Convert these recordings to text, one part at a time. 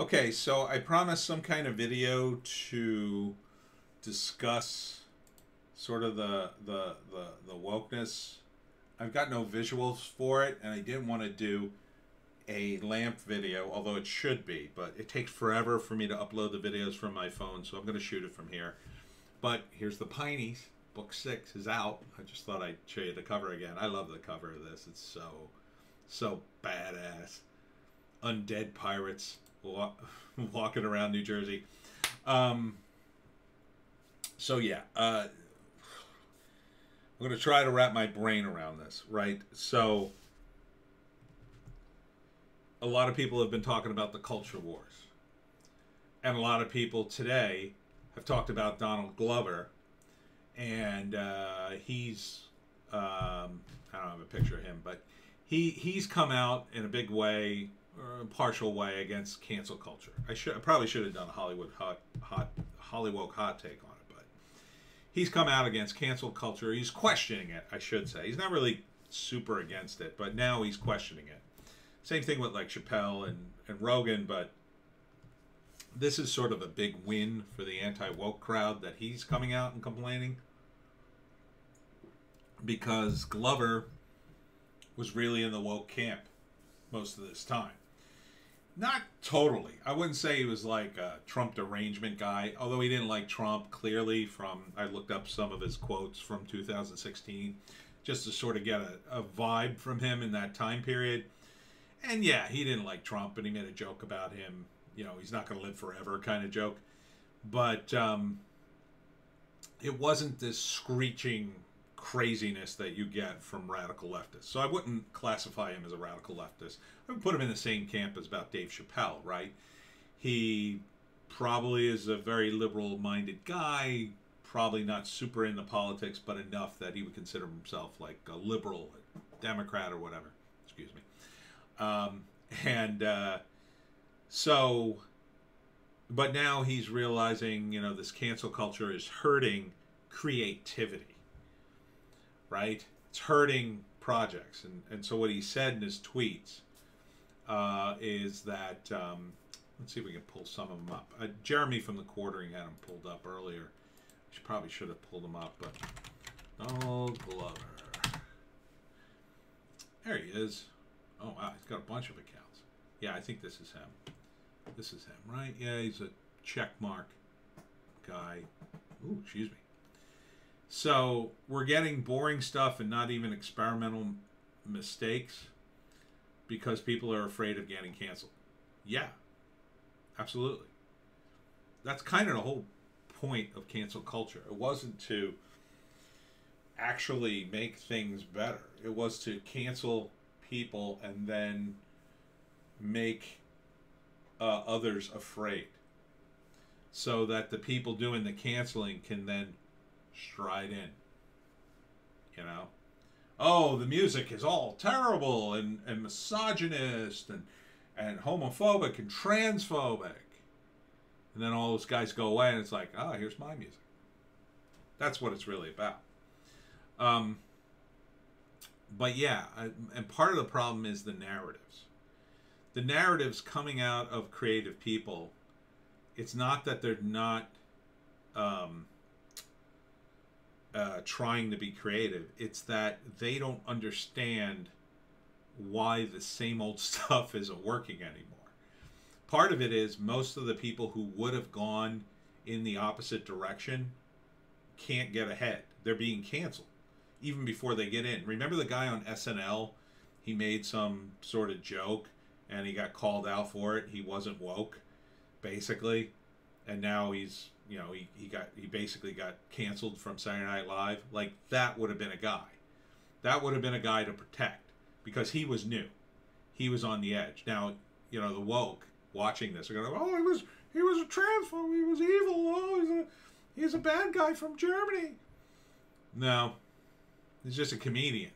Okay, so I promised some kind of video to discuss sort of the wokeness. I've got no visuals for it, and I didn't want to do a lamp video, although it should be, but it takes forever for me to upload the videos from my phone, so I'm going to shoot it from here. But here's the Pineys. Book 6 is out. I just thought I'd show you the cover again. I love the cover of this. It's so badass. Undead pirates walking around New Jersey. So yeah, I'm going to try to wrap my brain around this, right? So a lot of people have been talking about the culture wars. And a lot of people today have talked about Donald Glover. And he's, I don't have a picture of him, but he's come out in a big way, or a partial way, against cancel culture. I probably should have done a Hollywoke hot take on it, but he's come out against cancel culture. He's questioning it, I should say. He's not really super against it, but now he's questioning it. Same thing with like Chappelle and Rogan, but this is sort of a big win for the anti-woke crowd that he's coming out and complaining, because Glover was really in the woke camp most of this time. Not totally. I wouldn't say he was like a Trump derangement guy, although he didn't like Trump, clearly. I looked up some of his quotes from 2016 just to sort of get a vibe from him in that time period. And yeah, he didn't like Trump, and he made a joke about him. You know, he's not going to live forever kind of joke. But it wasn't this screeching craziness that you get from radical leftists. So I wouldn't classify him as a radical leftist. I would put him in the same camp as about Dave Chappelle, right? He probably is a very liberal-minded guy, probably not super into politics, but enough that he would consider himself like a liberal, a Democrat or whatever. Excuse me. So, but now he's realizing, you know, this cancel culture is hurting creativity, right? It's hurting projects. And so what he said in his tweets is that, let's see if we can pull some of them up. Jeremy from The Quartering had them pulled up earlier. Probably should have pulled them up, but Donald Glover. There he is. Oh, wow, he's got a bunch of accounts. Yeah, I think this is him. This is him, right? Yeah, he's a checkmark guy. Ooh, excuse me. So we're getting boring stuff and not even experimental mistakes because people are afraid of getting canceled. Yeah, absolutely. That's kind of the whole point of cancel culture. It wasn't to actually make things better. It was to cancel people and then make others afraid, so that the people doing the canceling can then stride in. You know, oh, the music is all terrible and misogynist and homophobic and transphobic, and then all those guys go away and it's like, oh, here's my music. That's what it's really about. But yeah, and part of the problem is the narratives. The narratives coming out of creative people, it's not that they're not trying to be creative. It's that they don't understand why the same old stuff isn't working anymore. Part of it is most of the people who would have gone in the opposite direction can't get ahead. They're being canceled even before they get in. Remember the guy on SNL? He made some sort of joke and he got called out for it. He wasn't woke, basically. And now he's, you know, he basically got canceled from Saturday Night Live. Like, that would have been a guy. That would have been a guy to protect, because he was new. He was on the edge. Now, you know, the woke watching this are going to go, oh, he was a transphobe, he was evil, oh, he's a bad guy from Germany. No. He's just a comedian.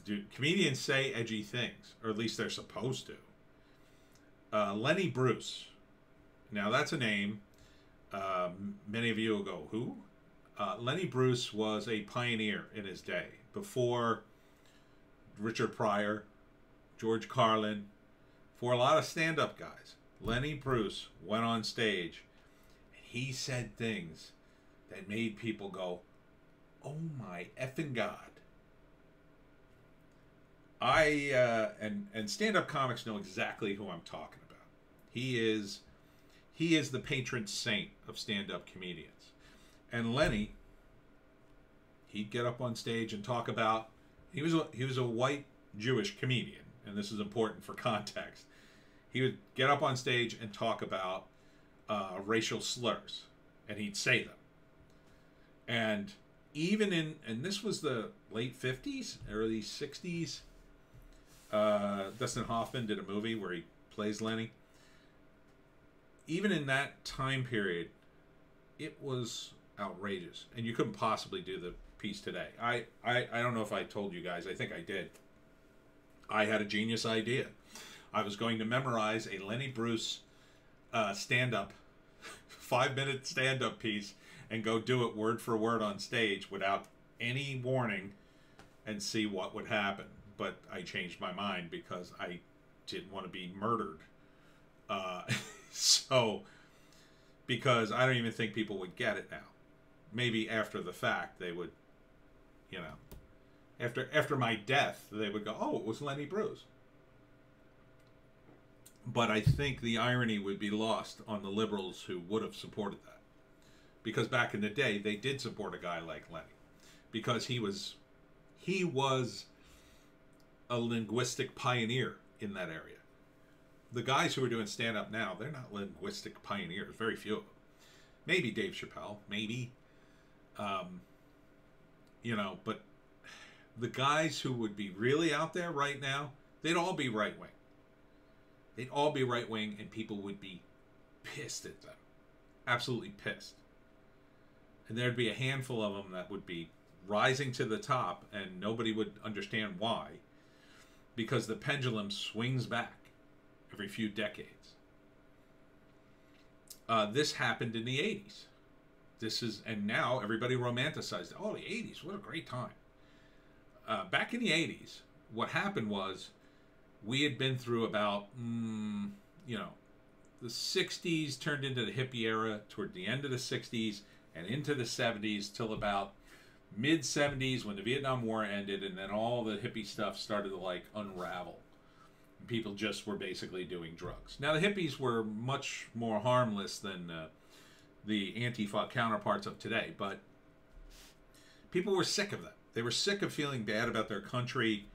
Dude, comedians say edgy things, or at least they're supposed to. Lenny Bruce. Now, that's a name. Many of you will go, who? Lenny Bruce was a pioneer in his day, before Richard Pryor, George Carlin, for a lot of stand-up guys. Lenny Bruce went on stage and he said things that made people go, oh my effing God. And stand-up comics know exactly who I'm talking about. He is the patron saint of stand-up comedians. And Lenny, he'd get up on stage and talk about, he was a white Jewish comedian, and this is important for context. He would get up on stage and talk about racial slurs, and he'd say them. And even and this was the late 50s, early 60s, Dustin Hoffman did a movie where he plays Lenny. Even in that time period, it was outrageous, and you couldn't possibly do the piece today. I don't know if I told you guys. I think I did. I had a genius idea. I was going to memorize a Lenny Bruce stand-up, 5-minute stand-up piece, and go do it word for word on stage without any warning and see what would happen. But I changed my mind because I didn't want to be murdered. So, because I don't even think people would get it now. Maybe after the fact they would, you know, after my death they would go, oh, it was Lenny Bruce. But I think the irony would be lost on the liberals who would have supported that. Because back in the day, they did support a guy like Lenny. Because he was a linguistic pioneer in that area. The guys who are doing stand-up now, they're not linguistic pioneers. Very few of them. Maybe Dave Chappelle. Maybe. You know, but the guys who would be really out there right now, they'd all be right-wing. They'd all be right-wing, and people would be pissed at them. Absolutely pissed. And there'd be a handful of them that would be rising to the top, and nobody would understand why. Because the pendulum swings back every few decades. This happened in the 80s. And now everybody romanticized it. Oh, the 80s, what a great time. Back in the 80s, what happened was we had been through about, you know, the 60s turned into the hippie era toward the end of the 60s and into the 70s till about mid-70s when the Vietnam War ended, and then all the hippie stuff started to, like, unravel. People just were basically doing drugs. Now, the hippies were much more harmless than the Antifa counterparts of today, but people were sick of that. They were sick of feeling bad about their country.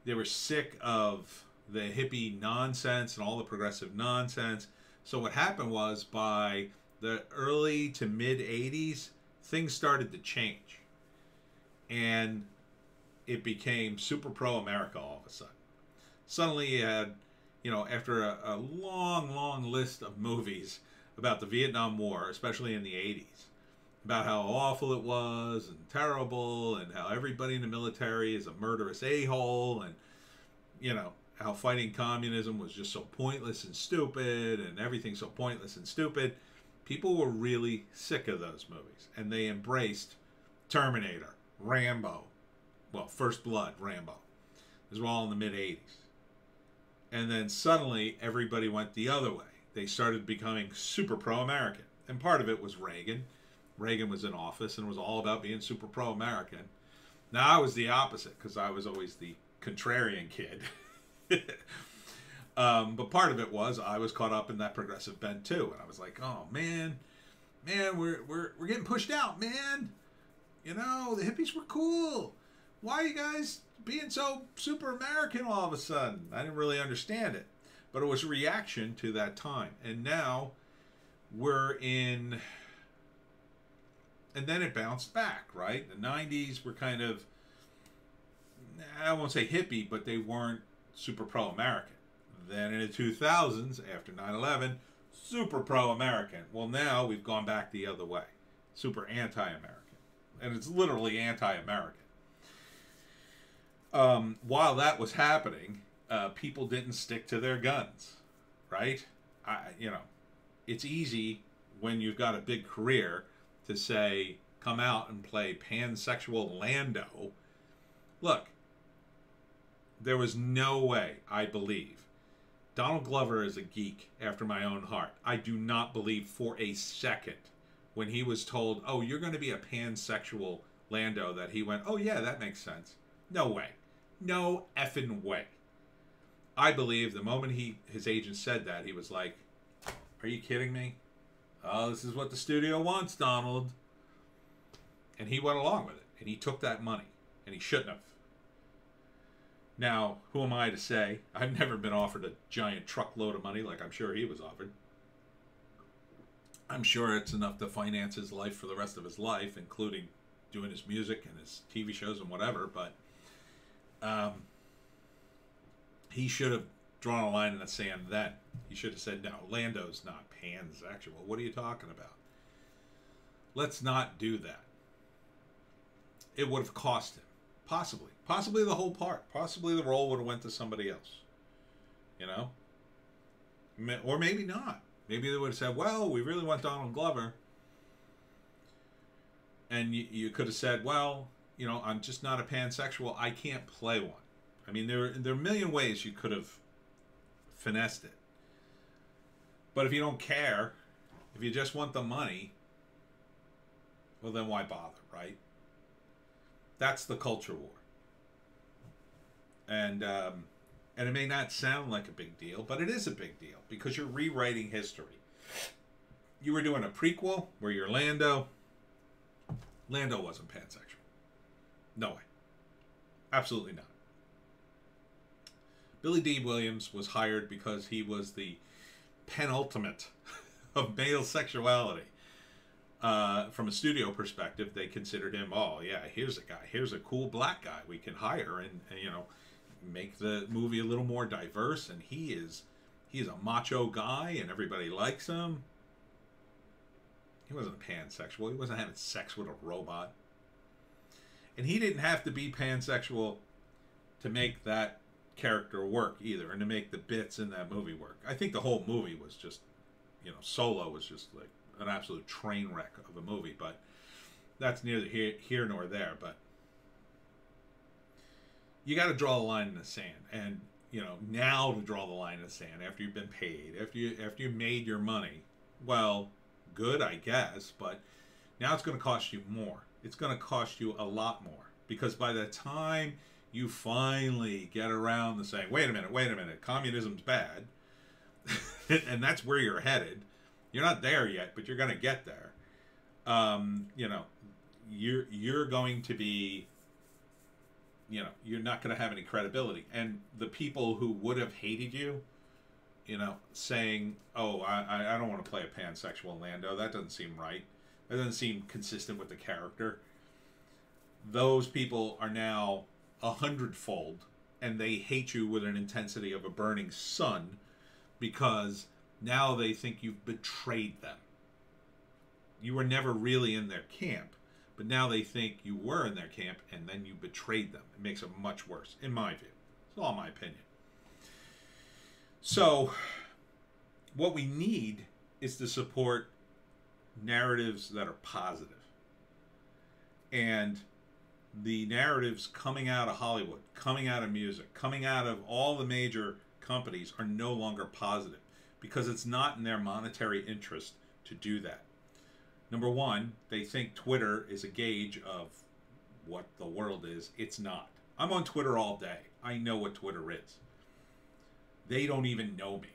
They were sick of the hippie nonsense and all the progressive nonsense. So what happened was, by the early to mid-80s, things started to change. And it became super pro-America all of a sudden. Suddenly you had, you know, after a long, long list of movies about the Vietnam War, especially in the 80s, about how awful it was and terrible and how everybody in the military is a murderous a-hole and, you know, how fighting communism was just so pointless and stupid and everything so pointless and stupid. People were really sick of those movies, and they embraced Terminator, Rambo, well, First Blood, Rambo. These were all in the mid-80s. And then suddenly everybody went the other way. They started becoming super pro-American. And part of it was Reagan. Reagan was in office and it was all about being super pro-American. Now I was the opposite because I was always the contrarian kid. But part of it was I was caught up in that progressive bent too. And I was like, oh man, we're getting pushed out, man. You know, the hippies were cool. Why are you guys being so super American all of a sudden? I didn't really understand it. But it was a reaction to that time. And now we're in... And then it bounced back, right? The 90s were kind of... I won't say hippie, but they weren't super pro-American. Then in the 2000s, after 9/11, super pro-American. Well, now we've gone back the other way. Super anti-American. And it's literally anti-American. While that was happening, people didn't stick to their guns, right? You know, it's easy when you've got a big career to say, come out and play pansexual Lando. Look, there was no way, I believe, Donald Glover is a geek after my own heart. I do not believe for a second when he was told, oh, you're going to be a pansexual Lando, that he went, oh yeah, that makes sense. No way. No effing way. I believe the moment his agent said that, he was like, are you kidding me? Oh, this is what the studio wants, Donald. And he went along with it. And he took that money. And he shouldn't have. Now, who am I to say? I've never been offered a giant truckload of money like I'm sure he was offered. I'm sure it's enough to finance his life for the rest of his life, including doing his music and his TV shows and whatever. But he should have drawn a line in the sand then. He should have said, no, Lando's not pansexual. What are you talking about? Let's not do that. It would have cost him. Possibly. Possibly the whole part. Possibly the role would have went to somebody else. You know? Or maybe not. Maybe they would have said, well, we really want Donald Glover. And you could have said, well, you know, I'm just not a pansexual. I can't play one. I mean, there are a million ways you could have finessed it. But if you don't care, if you just want the money, well, then why bother, right? That's the culture war. And it may not sound like a big deal, but it is a big deal because you're rewriting history. You were doing a prequel where you're Lando. Lando wasn't pansexual. No way. Absolutely not. Billy D. Williams was hired because he was the penultimate of male sexuality. From a studio perspective, they considered him, oh yeah, here's a guy, here's a cool black guy we can hire and you know, make the movie a little more diverse, and he's a macho guy and everybody likes him. He wasn't pansexual. He wasn't having sex with a robot. And he didn't have to be pansexual to make that character work either, and to make the bits in that movie work. I think the whole movie was just, you know, Solo was just like an absolute train wreck of a movie, but that's neither here nor there. But you got to draw the line in the sand, and you know, now to draw the line in the sand after you've been paid, after you made your money, well, good, I guess, but now it's going to cost you more. It's going to cost you a lot more, because by the time you finally get around to saying, wait a minute, communism's bad, and that's where you're headed. You're not there yet, but you're going to get there. You know, you're going to be, you know, you're not going to have any credibility. And the people who would have hated you, you know, saying, oh, I don't want to play a pansexual Lando. That doesn't seem right. That doesn't seem consistent with the character. Those people are now 100-fold, and they hate you with an intensity of a burning sun, because now they think you've betrayed them. You were never really in their camp, but now they think you were in their camp, and then you betrayed them. It makes it much worse, in my view. It's all my opinion. So, what we need is to support narratives that are positive. And the narratives coming out of Hollywood, coming out of music, coming out of all the major companies are no longer positive, because it's not in their monetary interest to do that. Number one, they think Twitter is a gauge of what the world is. It's not. I'm on Twitter all day. I know what Twitter is. They don't even know me.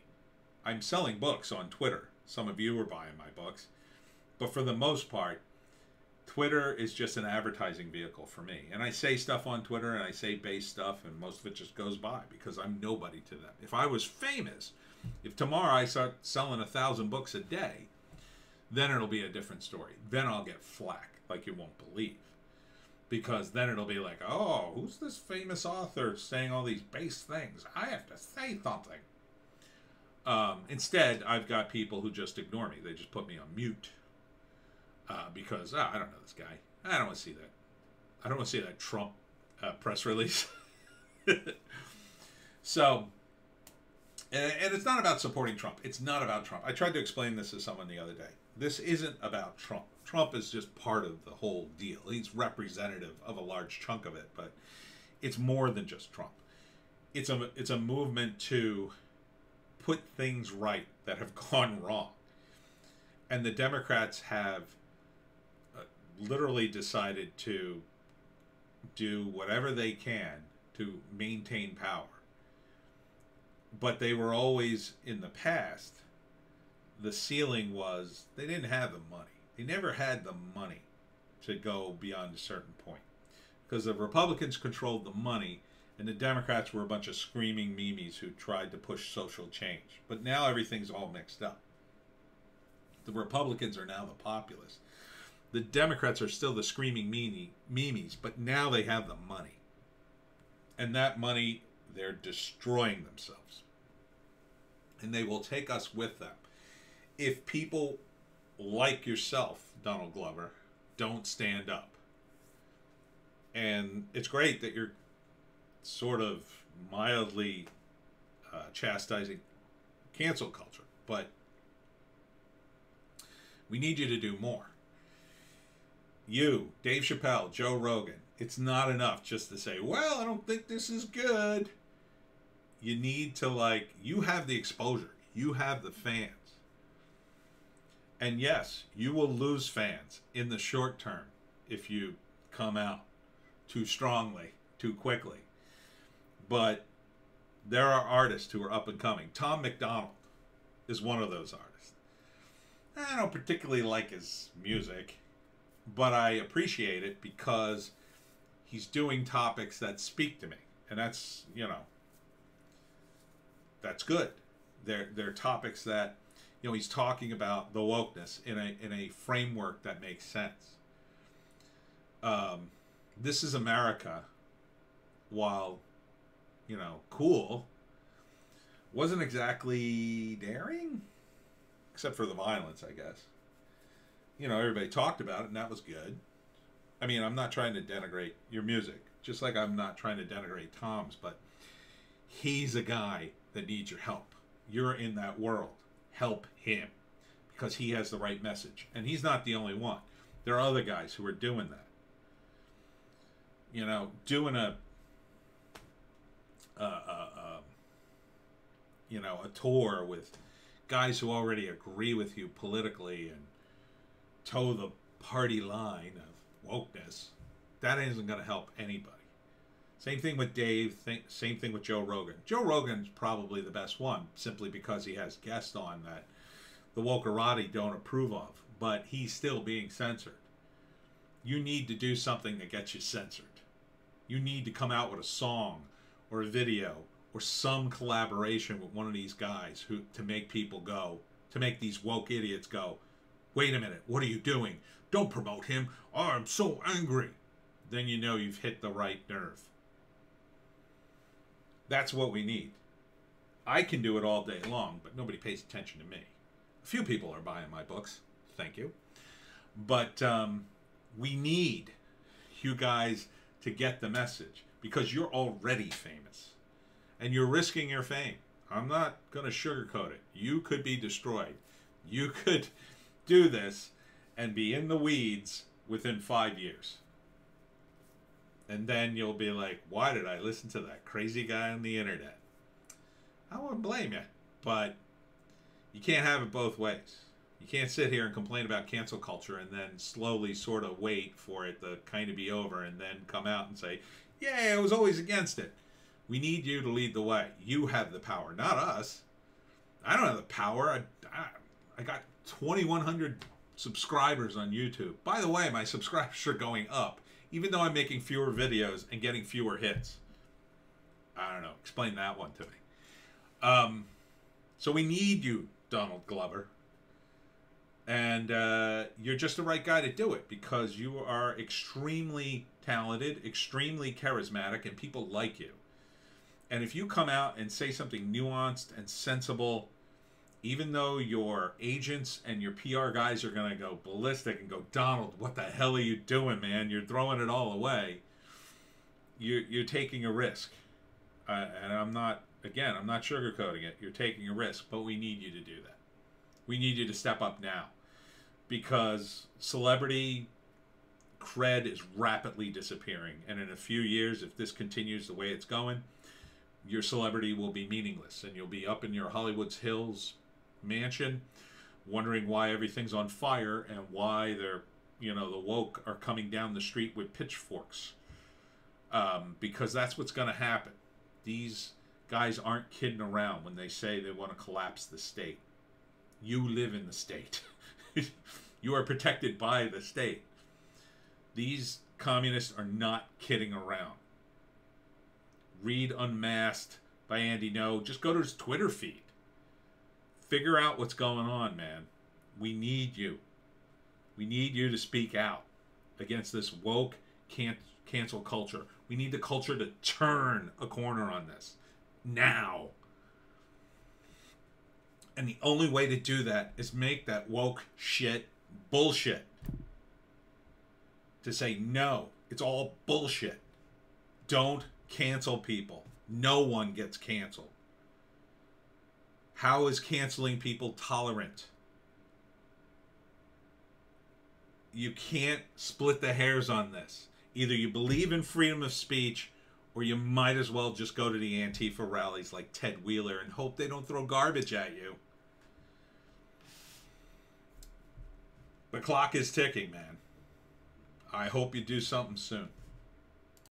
I'm selling books on Twitter. Some of you are buying my books. But for the most part, Twitter is just an advertising vehicle for me. And I say stuff on Twitter, and I say base stuff, and most of it just goes by because I'm nobody to them. If I was famous, if tomorrow I start selling 1,000 books a day, then it'll be a different story. Then I'll get flack like you won't believe. Because then it'll be like, oh, who's this famous author saying all these base things? I have to say something. Instead, I've got people who just ignore me. They just put me on mute. Because, I don't know this guy. I don't want to see that. I don't want to see that Trump press release. So, and it's not about supporting Trump. It's not about Trump. I tried to explain this to someone the other day. This isn't about Trump. Trump is just part of the whole deal. He's representative of a large chunk of it, but it's more than just Trump. It's a movement to put things right that have gone wrong. And the Democrats have literally decided to do whatever they can to maintain power. But they were always, in the past, the ceiling was they didn't have the money. They never had the money to go beyond a certain point. Because the Republicans controlled the money, and the Democrats were a bunch of screaming memes who tried to push social change. But now everything's all mixed up. The Republicans are now the populists. The Democrats are still the screaming memes, but now they have the money. And that money, they're destroying themselves. And they will take us with them. If people like yourself, Donald Glover, don't stand up. And it's great that you're sort of mildly chastising cancel culture, but we need you to do more. You, Dave Chappelle, Joe Rogan, it's not enough just to say, well, I don't think this is good. You need to, you have the exposure. You have the fans. And yes, you will lose fans in the short term if you come out too strongly, too quickly. But there are artists who are up and coming. Tom McDonald is one of those artists. I don't particularly like his music, but I appreciate it because he's doing topics that speak to me. And that's, that's good. They're topics that, he's talking about the wokeness in a framework that makes sense. This Is America, while, cool, wasn't exactly daring, except for the violence, I guess. Everybody talked about it, and that was good. I mean, I'm not trying to denigrate your music, just like I'm not trying to denigrate Tom's, but he's a guy that needs your help. You're in that world. Help him, because he has the right message. And he's not the only one. There are other guys who are doing that. Doing a tour with guys who already agree with you politically and toe the party line of wokeness, that isn't going to help anybody. Same thing with Dave, same thing with Joe Rogan. Joe Rogan's probably the best one, simply because he has guests on that the wokerati don't approve of, but he's still being censored. You need to do something that gets you censored. You need to come out with a song or a video or some collaboration with one of these guys to make people go, to make these woke idiots go, wait a minute, what are you doing? Don't promote him. Oh, I'm so angry. Then you know you've hit the right nerve. That's what we need. I can do it all day long, but nobody pays attention to me. A few people are buying my books. Thank you. But we need you guys to get the message, because you're already famous. And you're risking your fame. I'm not going to sugarcoat it. You could be destroyed. You could do this and be in the weeds within 5 years. And then you'll be like, why did I listen to that crazy guy on the internet? I wouldn't blame you. But you can't have it both ways. You can't sit here and complain about cancel culture and then slowly sort of wait for it to kind of be over and then come out and say, yeah, I was always against it. We need you to lead the way. You have the power, not us. I don't have the power. I got 2,100 subscribers on YouTube. By the way, my subscribers are going up, even though I'm making fewer videos and getting fewer hits. I don't know. Explain that one to me. So we need you, Donald Glover. And you're just the right guy to do it, because you are extremely talented, extremely charismatic, and people like you. And if you come out and say something nuanced and sensible, even though your agents and your PR guys are going to go ballistic and go, Donald, what the hell are you doing, man? You're throwing it all away. You're taking a risk. And I'm not sugarcoating it. You're taking a risk, but we need you to do that. We need you to step up now, because celebrity cred is rapidly disappearing. And in a few years, if this continues the way it's going, your celebrity will be meaningless, and you'll be up in your Hollywood's Hills mansion wondering why everything's on fire and why they're, the woke are coming down the street with pitchforks. Because that's what's going to happen. These guys aren't kidding around when they say they want to collapse the state. You live in the state. You are protected by the state. These communists are not kidding around. Read Unmasked by Andy No. Just go to his Twitter feed. Figure out what's going on, man. We need you. We need you to speak out against this woke cancel culture. We need the culture to turn a corner on this. Now. And the only way to do that is make that woke shit bullshit. To say, no, it's all bullshit. Don't cancel people. No one gets canceled. How is canceling people tolerant? You can't split the hairs on this. Either you believe in freedom of speech, or you might as well just go to the Antifa rallies like Ted Wheeler and hope they don't throw garbage at you. The clock is ticking, man. I hope you do something soon.